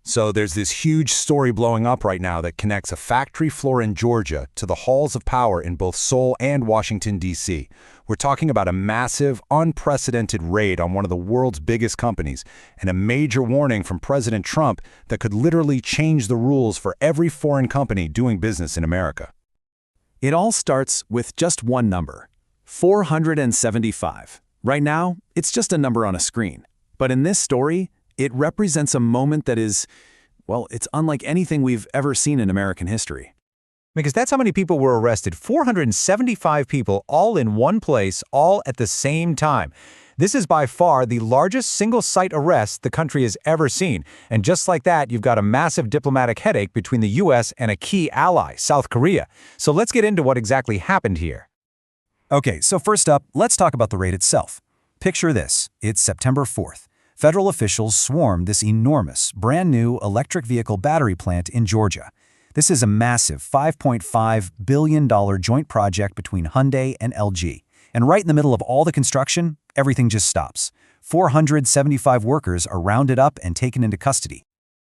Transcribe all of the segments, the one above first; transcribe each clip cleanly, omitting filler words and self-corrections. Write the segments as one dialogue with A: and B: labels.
A: So there's this huge story blowing up right now that connects a factory floor in Georgia to the halls of power in both Seoul and Washington, D.C. We're talking about a massive, unprecedented raid on one of the world's biggest companies, and a major warning from President Trump that could literally change the rules for every foreign company doing business in America.
B: It all starts with just one number, 475. Right now, it's just a number on a screen. But in this story, it represents a moment that is, well, it's unlike anything we've ever seen in American history.
C: Because that's how many people were arrested. 475 people all in one place, all at the same time. This is by far the largest single-site arrest the country has ever seen. And just like that, you've got a massive diplomatic headache between the U.S. and a key ally, South Korea. So let's get into what exactly happened here.
D: Okay, so first up, let's talk about the raid itself. Picture this. It's September 4th. Federal officials swarmed this enormous, brand-new electric vehicle battery plant in Georgia. This is a massive $5.5 billion joint project between Hyundai and LG. And right in the middle of all the construction, everything just stops. 475 workers are rounded up and taken into custody.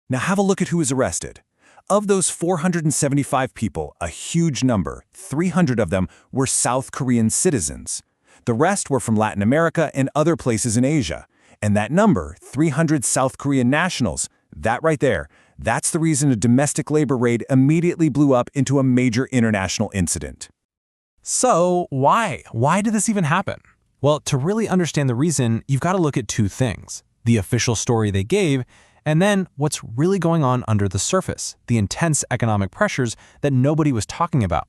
B: Now have a look at who was arrested. Of those 475 people, a huge number, 300 of them, were South Korean citizens. The rest were from Latin America and other places in Asia. And that number, 300 South Korean nationals, that right there, that's the reason a domestic labor raid immediately blew up into a major international incident.
E: So, why? Why did this even happen? Well, to really understand the reason, you've got to look at two things: the official story they gave, and then what's really going on under the surface, the intense economic pressures that nobody was talking about.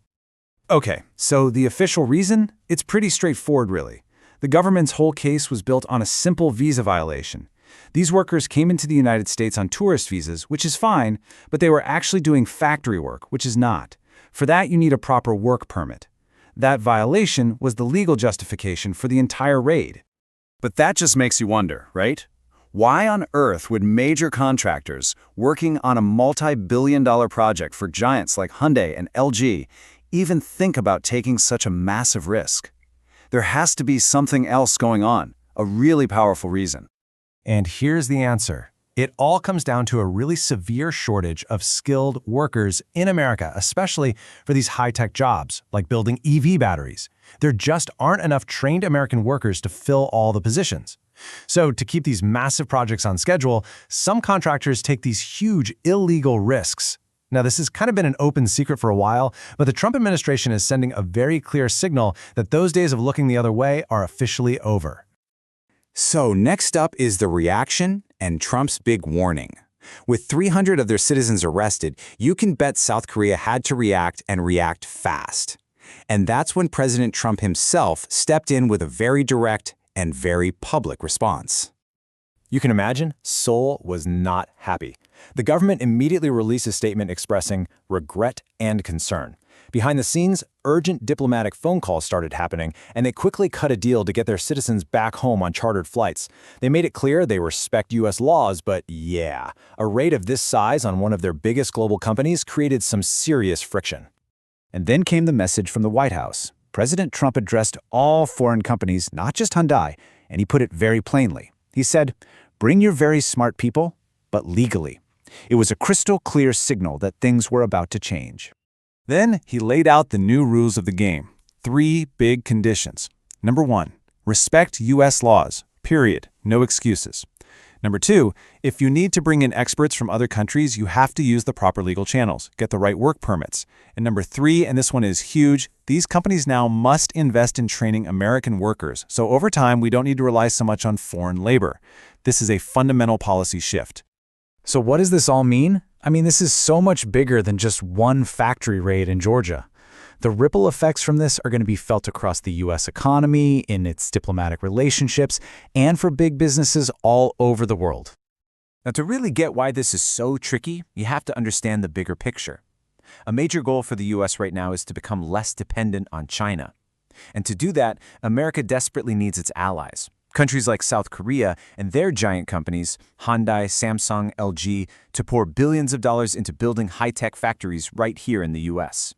B: Okay, so the official reason? It's pretty straightforward, really. The government's whole case was built on a simple visa violation. These workers came into the United States on tourist visas, which is fine, but they were actually doing factory work, which is not. For that, you need a proper work permit. That violation was the legal justification for the entire raid. But that just makes you wonder, right? Why on earth would major contractors working on a multi-billion-dollar project for giants like Hyundai and LG even think about taking such a massive risk? There has to be something else going on, a really powerful reason.
C: And here's the answer. It all comes down to a really severe shortage of skilled workers in America, especially for these high-tech jobs, like building EV batteries. There just aren't enough trained American workers to fill all the positions. So to keep these massive projects on schedule, some contractors take these huge illegal risks. Now, this has kind of been an open secret for a while, but the Trump administration is sending a very clear signal that those days of looking the other way are officially over.
F: So next up is the reaction and Trump's big warning. With 300 of their citizens arrested, you can bet South Korea had to react and react fast. And that's when President Trump himself stepped in with a very direct and very public response.
C: You can imagine, Seoul was not happy. The government immediately released a statement expressing regret and concern. Behind the scenes, urgent diplomatic phone calls started happening, and they quickly cut a deal to get their citizens back home on chartered flights. They made it clear they respect U.S. laws, but yeah, a raid of this size on one of their biggest global companies created some serious friction.
D: And then came the message from the White House. President Trump addressed all foreign companies, not just Hyundai, and he put it very plainly. He said, "Bring your very smart people, but legally." It was a crystal clear signal that things were about to change.
B: Then he laid out the new rules of the game. 3 big conditions. Number 1, respect U.S. laws, period, no excuses. Number 2, if you need to bring in experts from other countries, you have to use the proper legal channels, get the right work permits. And number 3, and this one is huge, these companies now must invest in training American workers. So over time, we don't need to rely so much on foreign labor. This is a fundamental policy shift.
C: So what does this all mean? I mean, this is so much bigger than just one factory raid in Georgia. The ripple effects from this are going to be felt across the U.S. economy, in its diplomatic relationships, and for big businesses all over the world.
B: Now, to really get why this is so tricky, you have to understand the bigger picture. A major goal for the U.S. right now is to become less dependent on China. And to do that, America desperately needs its allies. Countries like South Korea and their giant companies, Hyundai, Samsung, LG, to pour billions of dollars into building high-tech factories right here in the U.S.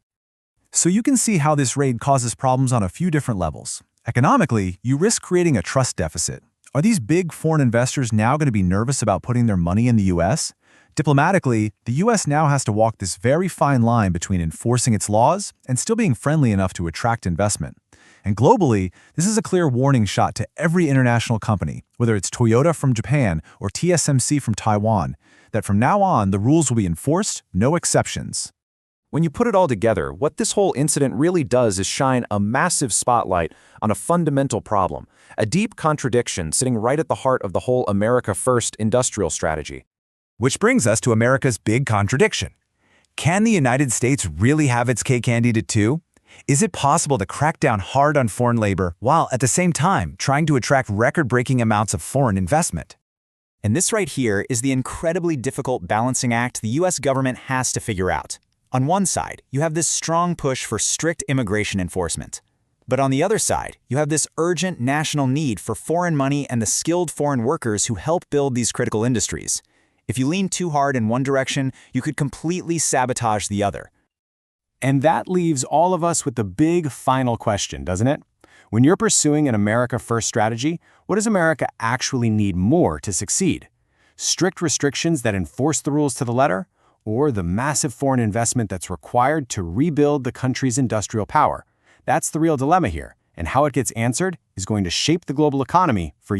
D: So you can see how this raid causes problems on a few different levels. Economically, you risk creating a trust deficit. Are these big foreign investors now going to be nervous about putting their money in the U.S.? Diplomatically, the U.S. now has to walk this very fine line between enforcing its laws and still being friendly enough to attract investment. And globally, this is a clear warning shot to every international company, whether it's Toyota from Japan or TSMC from Taiwan, that from now on, the rules will be enforced, no exceptions.
B: When you put it all together, what this whole incident really does is shine a massive spotlight on a fundamental problem, a deep contradiction sitting right at the heart of the whole America First industrial strategy.
D: Which brings us to America's big contradiction. Can the United States really have its cake and eat it too? Is it possible to crack down hard on foreign labor while at the same time trying to attract record-breaking amounts of foreign investment?
F: And this right here is the incredibly difficult balancing act the U.S. government has to figure out. On one side, you have this strong push for strict immigration enforcement. But on the other side, you have this urgent national need for foreign money and the skilled foreign workers who help build these critical industries. If you lean too hard in one direction, you could completely sabotage the other.
C: And that leaves all of us with the big final question, doesn't it? When you're pursuing an America First strategy, what does America actually need more to succeed? Strict restrictions that enforce the rules to the letter, or the massive foreign investment that's required to rebuild the country's industrial power? That's the real dilemma here, and how it gets answered is going to shape the global economy for